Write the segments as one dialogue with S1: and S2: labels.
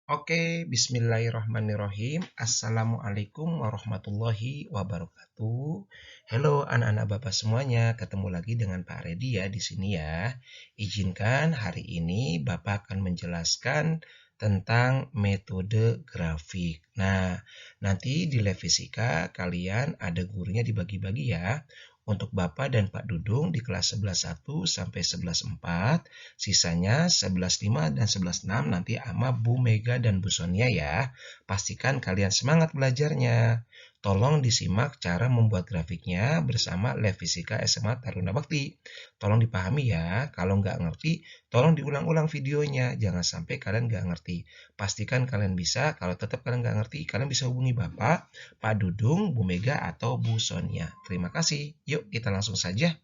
S1: Bismillahirrahmanirrahim. Assalamualaikum warahmatullahi wabarakatuh. Halo anak-anak Bapak semuanya, ketemu lagi dengan Pak Redi ya di sini ya. Izinkan hari ini Bapak akan menjelaskan tentang metode grafik. Nah, nanti di lab fisika kalian ada gurunya dibagi-bagi ya. Untuk Bapak dan Pak Dudung di kelas 11.1 sampai 11.4, sisanya 11.5 dan 11.6 nanti sama Bu Mega dan Bu Sonia ya. Pastikan kalian semangat belajarnya. Tolong disimak cara membuat grafiknya bersama Lab Fisika SMA Taruna Bakti. Tolong dipahami ya, kalau nggak ngerti, tolong diulang-ulang videonya. Jangan sampai kalian nggak ngerti. Pastikan kalian bisa, kalau tetap kalian nggak ngerti, kalian bisa hubungi Bapak, Pak Dudung, Bu Mega, atau Bu Sonia. Terima kasih. Yuk kita langsung saja.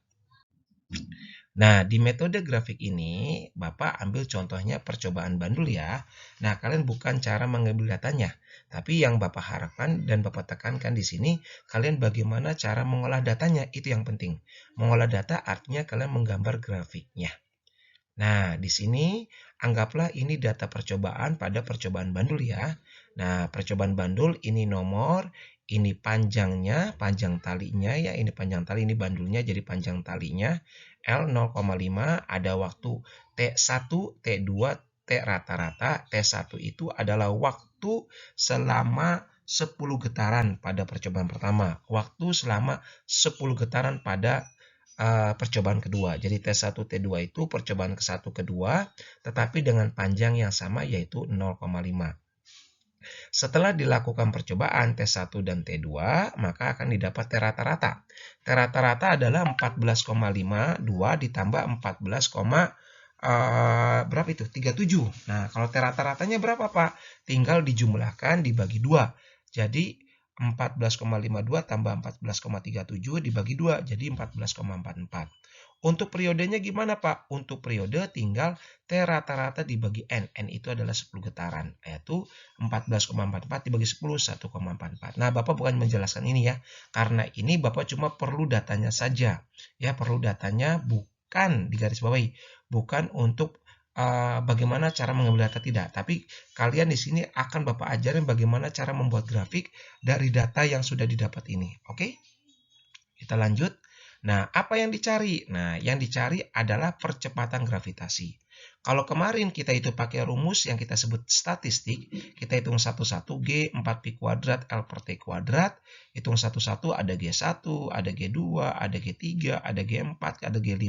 S1: Nah, di metode grafik ini, Bapak ambil contohnya percobaan bandul ya. Nah, kalian bukan cara mengambil datanya, tapi yang Bapak harapkan dan Bapak tekankan di sini, kalian bagaimana cara mengolah datanya, itu yang penting. Mengolah data artinya kalian menggambar grafiknya. Nah, di sini anggaplah ini data percobaan pada percobaan bandul ya. Nah, percobaan bandul ini nomor, ini panjangnya, panjang talinya ya, ini panjang tali, ini bandulnya jadi panjang talinya. L 0,5 ada waktu T1, T2, T rata-rata. T1 itu adalah waktu selama 10 getaran pada percobaan pertama. Waktu selama 10 getaran pada percobaan kedua. Jadi T1, T2 itu percobaan ke-1, kedua, tetapi dengan panjang yang sama yaitu 0,5. Setelah dilakukan percobaan T1 dan T2, maka akan didapat T rata-rata. T rata-rata adalah 14,52 ditambah 14, berapa itu? 37. Nah, kalau T rata-ratanya berapa, Pak? Tinggal dijumlahkan dibagi 2. Jadi 14,52 tambah 14,37 dibagi 2, jadi 14,44. Untuk periodenya gimana, Pak? Untuk periode tinggal T rata-rata dibagi N. N itu adalah 10 getaran, yaitu 14,44 dibagi 10, 1,44. Nah, Bapak bukan menjelaskan ini ya, karena ini Bapak cuma perlu datanya saja. Ya, perlu datanya bukan digarisbawahi, bukan untuk bagaimana cara mengambil data tidak. Tapi kalian di sini akan Bapak ajarin bagaimana cara membuat grafik dari data yang sudah didapat ini. Oke? Kita lanjut. Nah, apa yang dicari? Nah, yang dicari adalah percepatan gravitasi. Kalau kemarin kita itu pakai rumus yang kita sebut statistik, kita hitung satu-satu G 4Pi kuadrat L per T kuadrat, hitung satu-satu ada G1, ada G2, ada G3, ada G4, ada G5.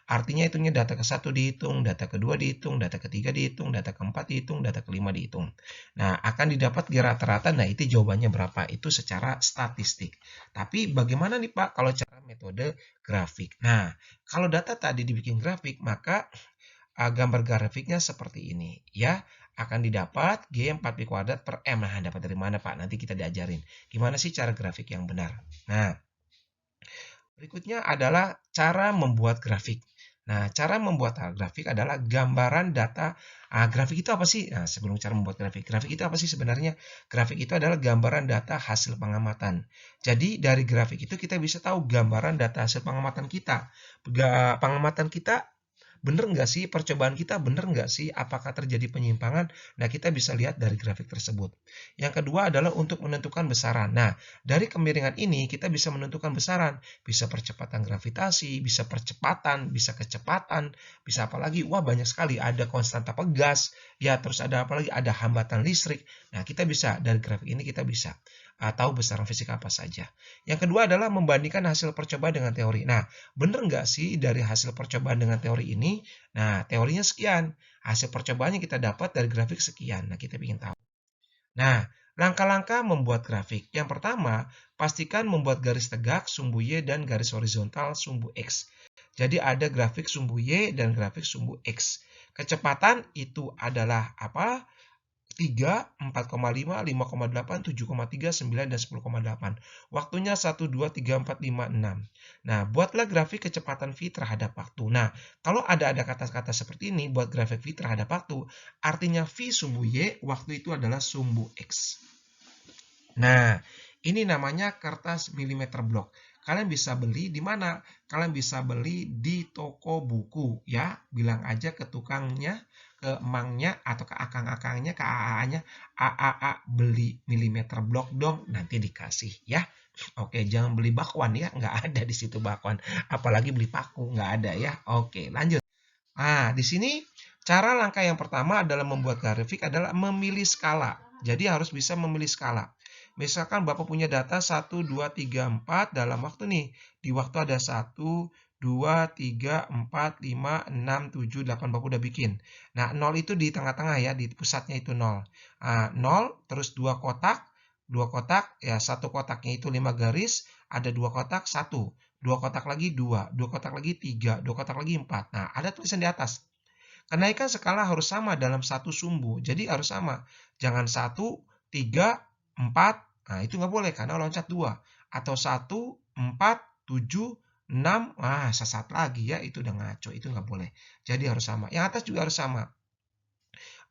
S1: Artinya hitungnya data ke-1 dihitung, data kedua dihitung, data ketiga dihitung, data keempat dihitung, data kelima dihitung. Nah, akan didapat G rata-rata, nah itu jawabannya berapa? Itu secara statistik. Tapi bagaimana nih Pak kalau cara metode grafik? Nah, kalau data tadi dibikin grafik, maka gambar grafiknya seperti ini ya. Akan didapat G 4Pi kuadrat per M. Nah, dapat dari mana Pak? Nanti kita diajarin. Gimana sih cara grafik yang benar? Nah, berikutnya adalah cara membuat grafik. Nah, cara membuat grafik adalah gambaran data. Grafik itu apa sih? Nah, sebelum cara membuat grafik. Grafik itu apa sih sebenarnya? Grafik itu adalah gambaran data hasil pengamatan. Jadi, dari grafik itu kita bisa tahu gambaran data hasil pengamatan kita. Pengamatan kita bener nggak sih, percobaan kita bener nggak sih, apakah terjadi penyimpangan? Nah, kita bisa lihat dari grafik tersebut. Yang kedua adalah untuk menentukan besaran. Nah, dari kemiringan ini kita bisa menentukan besaran. Bisa percepatan gravitasi, bisa percepatan, bisa kecepatan, bisa apa lagi? Wah, banyak sekali. Ada konstanta pegas, ya terus ada apa lagi? Ada hambatan listrik. Nah, kita bisa dari grafik ini kita bisa tahu besaran fisika apa saja. Yang kedua adalah membandingkan hasil percobaan dengan teori. Nah, bener nggak sih dari hasil percobaan dengan teori ini? Nah, teorinya sekian. Hasil percobaannya kita dapat dari grafik sekian. Nah, kita ingin tahu. Nah, langkah-langkah membuat grafik. Yang pertama, pastikan membuat garis tegak, sumbu Y, dan garis horizontal, sumbu X. Jadi ada grafik sumbu Y dan grafik sumbu X. Kecepatan itu adalah apa? 3, 4,5, 5,8, 7,3, 9, dan 10,8. Waktunya 1, 2, 3, 4, 5, 6. Nah, buatlah grafik kecepatan V terhadap waktu. Nah, kalau ada kata-kata seperti ini, buat grafik V terhadap waktu, artinya V sumbu Y, waktu itu adalah sumbu X. Nah, ini namanya kertas milimeter blok. Kalian bisa beli di mana? Kalian bisa beli di toko buku ya. Bilang aja ke tukangnya, ke emangnya atau ke akang-akangnya, ke AA-nya, "A beli milimeter blok dong," nanti dikasih ya. Oke, jangan beli bakwan ya, nggak ada di situ bakwan. Apalagi beli paku, nggak ada ya. Oke, lanjut. Nah, di sini cara langkah yang pertama adalah membuat grafik adalah memilih skala. Jadi harus bisa memilih skala. Misalkan Bapak punya data 1, 2, 3, 4 dalam waktu nih. Di waktu ada 1, 2, 3, 4, 5, 6, 7, 8 Bapak udah bikin. Nah, 0 itu di tengah-tengah ya, di pusatnya itu 0. Nah, 0 terus 2 kotak, 2 kotak, ya satu kotaknya itu 5 garis, ada 2 kotak, 1. 2 kotak lagi 2, 2 kotak lagi 3, 2 kotak lagi 4. Nah, ada tulisan di atas. Kenaikan skala harus sama dalam satu sumbu. Jadi harus sama. Jangan 1, 3, 4. Nah, itu nggak boleh karena loncat 2. Atau 1, 4, 7, 6. Wah, sesat lagi ya. Itu udah ngaco. Itu nggak boleh. Jadi harus sama. Yang atas juga harus sama.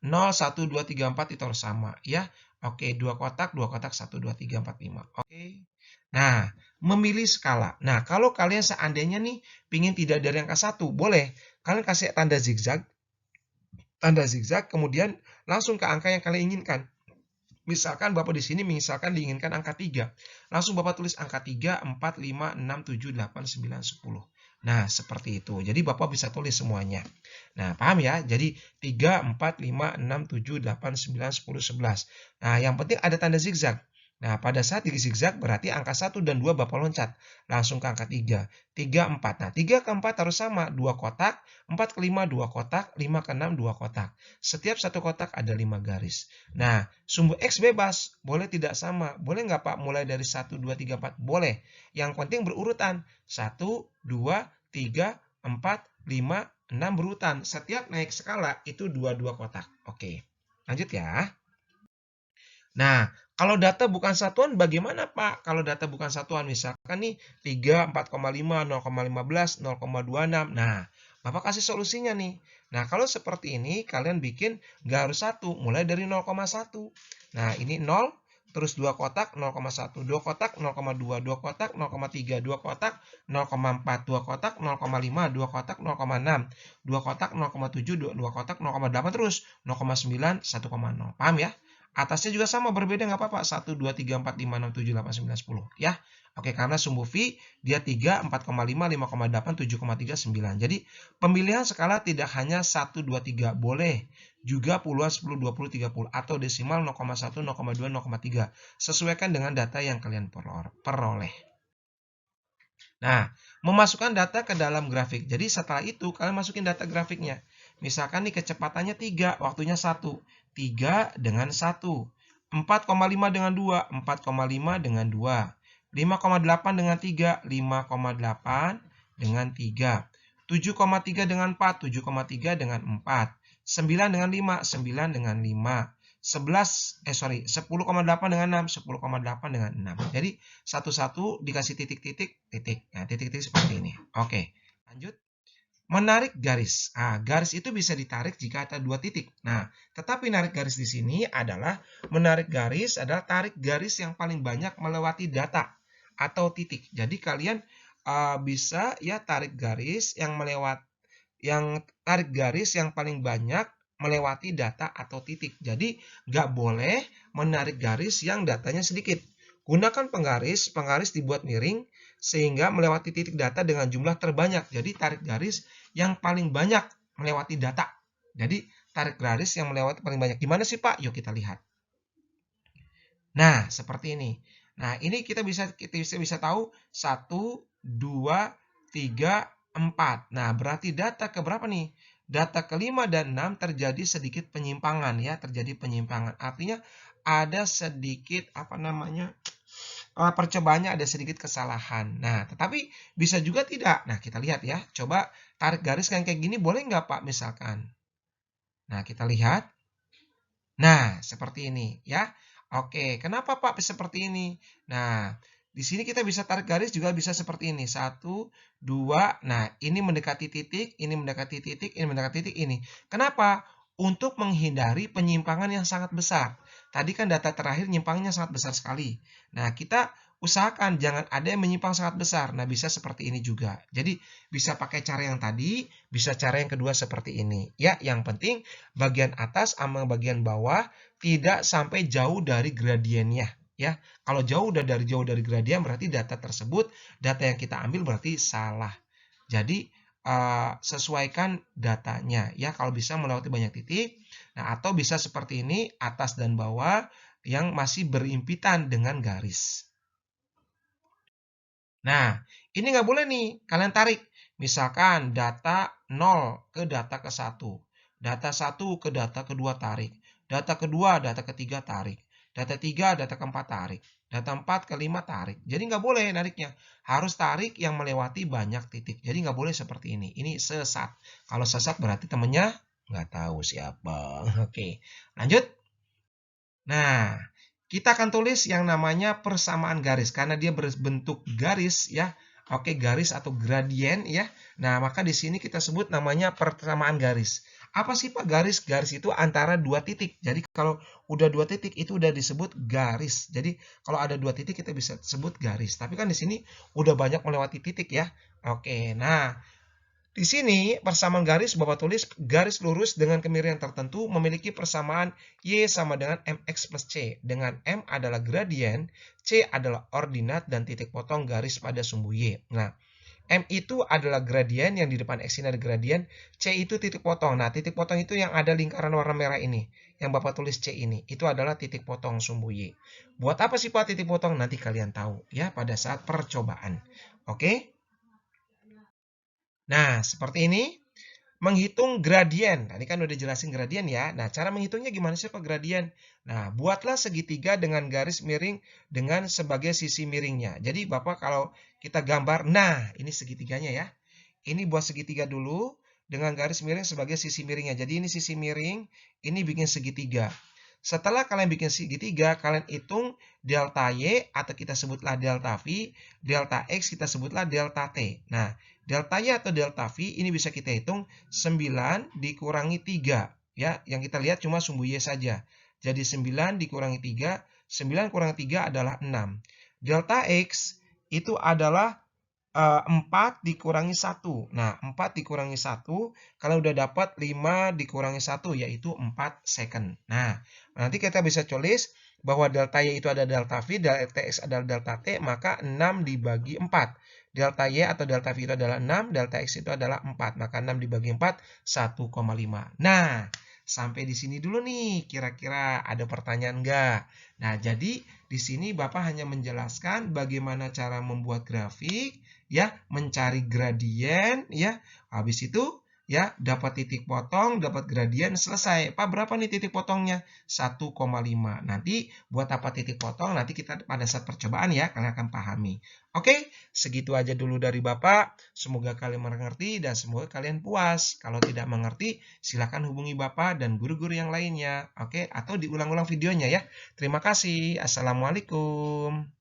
S1: 0, 1, 2, 3, 4 itu harus sama ya. Oke, 2 kotak, 2 kotak, 1, 2, 3, 4, 5. Oke. Nah, memilih skala. Nah, kalau kalian seandainya nih pingin tidak dari angka 1, boleh. Kalian kasih tanda zigzag, kemudian langsung ke angka yang kalian inginkan. Misalkan Bapak di sini misalkan diinginkan angka 3. Langsung Bapak tulis angka 3, 4, 5, 6, 7, 8, 9, 10. Nah, seperti itu. Jadi Bapak bisa tulis semuanya. Nah, paham ya? Jadi 3, 4, 5, 6, 7, 8, 9, 10, 11. Nah, yang penting ada tanda zigzag. Nah, pada saat di zigzag berarti angka 1 dan 2 Bapak loncat. Langsung ke angka 3. 3, 4. Nah, 3 ke 4 harus sama. 2 kotak, 4 ke 5, 2 kotak, 5 ke 6, 2 kotak. Setiap satu kotak ada 5 garis. Nah, sumbu X bebas. Boleh tidak sama. Boleh nggak Pak mulai dari 1, 2, 3, 4? Boleh. Yang penting berurutan. 1, 2, 3, 4, 5, 6 berurutan. Setiap naik skala itu 2 kotak. Oke, lanjut ya. Nah, kalau data bukan satuan bagaimana Pak? Kalau data bukan satuan misalkan nih 3, 4,5, 0,15, 0,26. Nah, Bapak kasih solusinya nih. Nah, kalau seperti ini kalian bikin nggak harus 1, mulai dari 0,1. Nah, ini 0, terus 2 kotak 0,1, 2 kotak 0,2, 2 kotak 0,3, 2 kotak 0,4, 2 kotak 0,5, 2 kotak 0,6, 2 kotak 0,7, 2 kotak 0,8 terus 0,9, 1,0. Paham ya? Atasnya juga sama, berbeda nggak apa-apa. 1, 2, 3, 4, 5, 6, 7, 8, 9, 10. Ya. Oke, karena sumbu V dia 3, 4,5, 5,8, 7,3, 9. Jadi pemilihan skala tidak hanya 1, 2, 3. Boleh juga puluhan, 10, 20, 30. Atau desimal 0,1, 0,2, 0,3. Sesuaikan dengan data yang kalian peroleh. Nah, memasukkan data ke dalam grafik. Jadi setelah itu kalian masukin data grafiknya. Misalkan nih kecepatannya 3, waktunya 1. 3 dengan 1. 4,5 dengan 2, 4,5 dengan 2. 5,8 dengan 3, 5,8 dengan 3. 7,3 dengan 4, 7,3 dengan 4. 9 dengan 5, 9 dengan 5. 10,8 dengan 6, 10,8 dengan 6. Jadi satu-satu dikasih titik-titik, titik. Nah, titik-titik seperti ini. Oke, lanjut. Menarik garis. Nah, garis itu bisa ditarik jika ada 2 titik. Nah, tetapi narik garis di sini adalah menarik garis adalah tarik garis yang paling banyak melewati data atau titik. Jadi kalian bisa ya tarik garis yang tarik garis yang paling banyak melewati data atau titik. Jadi nggak boleh menarik garis yang datanya sedikit. Gunakan penggaris, penggaris dibuat miring sehingga melewati titik data dengan jumlah terbanyak. Jadi tarik garis yang paling banyak melewati data. Jadi tarik garis yang melewati paling banyak. Gimana sih Pak? Yuk kita lihat. Nah, seperti ini. Nah, ini kita bisa tahu 1, 2, 3, 4. Nah, berarti data ke berapa nih? Data ke-5 dan 6 terjadi sedikit penyimpangan ya, terjadi penyimpangan. Artinya ada sedikit percobaannya ada sedikit kesalahan. Nah, tetapi bisa juga tidak. Nah, kita lihat ya. Coba tarik garis yang kayak gini boleh nggak Pak misalkan? Nah, kita lihat. Nah, seperti ini ya. Oke, kenapa Pak seperti ini? Nah, di sini kita bisa tarik garis juga bisa seperti ini. 1, 2. Nah, ini mendekati titik, ini mendekati titik, ini mendekati titik ini. Kenapa? Untuk menghindari penyimpangan yang sangat besar. tadi kan data terakhir nyimpangnya sangat besar sekali. Nah, kita usahakan jangan ada yang menyimpang sangat besar. Nah, bisa seperti ini juga. Jadi, bisa pakai cara yang tadi, bisa cara yang kedua seperti ini. Ya, yang penting bagian atas sama bagian bawah tidak sampai jauh dari gradiennya. Ya, kalau jauh dari gradien berarti data tersebut, data yang kita ambil berarti salah. Jadi, sesuaikan datanya ya, kalau bisa melewati banyak titik. Nah, atau bisa seperti ini, atas dan bawah yang masih berimpitan dengan garis. Nah, ini nggak boleh nih, kalian tarik. Misalkan data 0 ke data ke 1. Data 1 ke data kedua tarik. Data kedua, data ketiga tarik. Data 3, data keempat tarik. Data 4 ke 5 tarik. Jadi nggak boleh nariknya. Harus tarik yang melewati banyak titik. Jadi nggak boleh seperti ini. Ini sesat. Kalau sesat berarti temennya nggak tahu siapa. Oke, lanjut. Nah, kita akan tulis yang namanya persamaan garis karena dia berbentuk garis ya. Oke, garis atau gradien ya. Nah, maka di sini kita sebut namanya persamaan garis. Apa sih Pak garis? Garis itu antara dua titik. Jadi kalau udah dua titik itu udah disebut garis. Jadi kalau ada dua titik kita bisa sebut garis. Tapi kan di sini udah banyak melewati titik ya. Oke, nah di sini persamaan garis Bapak tulis garis lurus dengan kemiringan tertentu memiliki persamaan Y sama dengan MX plus C. Dengan M adalah gradien, C adalah ordinat, dan titik potong garis pada sumbu Y. Nah, M itu adalah gradien, yang di depan X ini ada gradien, C itu titik potong. Nah, titik potong itu yang ada lingkaran warna merah ini. Yang Bapak tulis C ini, itu adalah titik potong sumbu Y. Buat apa sih Pak titik potong? Nanti kalian tahu ya pada saat percobaan. Oke? Nah, seperti ini. Menghitung gradien. Tadi kan udah jelasin gradien ya. Nah, cara menghitungnya gimana sih Pak gradien? Nah, buatlah segitiga dengan garis miring dengan sebagai sisi miringnya. Jadi Bapak kalau kita gambar, nah ini segitiganya ya. Ini buat segitiga dulu dengan garis miring sebagai sisi miringnya. Jadi ini sisi miring, ini bikin segitiga. Setelah kalian bikin segitiga, kalian hitung delta Y atau kita sebutlah delta V, delta X kita sebutlah delta T. Nah, delta Y atau delta V ini bisa kita hitung 9 dikurangi 3. Ya, yang kita lihat cuma sumbu Y saja. Jadi 9 dikurangi 3, 9 kurangi 3 adalah 6. Delta X itu adalah 4 dikurangi 1. Nah, 4 dikurangi 1, kalian udah dapat 5 dikurangi 1, yaitu 4 second. Nah, nanti kita bisa tulis bahwa delta Y itu ada delta V, delta X adalah delta T, maka 6 dibagi 4. Delta Y atau delta V itu adalah 6, delta X itu adalah 4. Maka 6 dibagi 4, 1,5. Nah, sampai di sini dulu nih, kira-kira ada pertanyaan nggak? Nah, jadi di sini Bapak hanya menjelaskan bagaimana cara membuat grafik, ya, mencari gradien, ya. Habis itu ya dapat titik potong, dapat gradien, selesai. Pak, berapa nih titik potongnya? 1,5. Nanti buat apa titik potong? Nanti kita pada saat percobaan ya, kalian akan pahami. Oke, segitu aja dulu dari Bapak. Semoga kalian mengerti dan semoga kalian puas. Kalau tidak mengerti, silakan hubungi Bapak dan guru-guru yang lainnya. Oke, atau diulang-ulang videonya ya. Terima kasih. Assalamualaikum.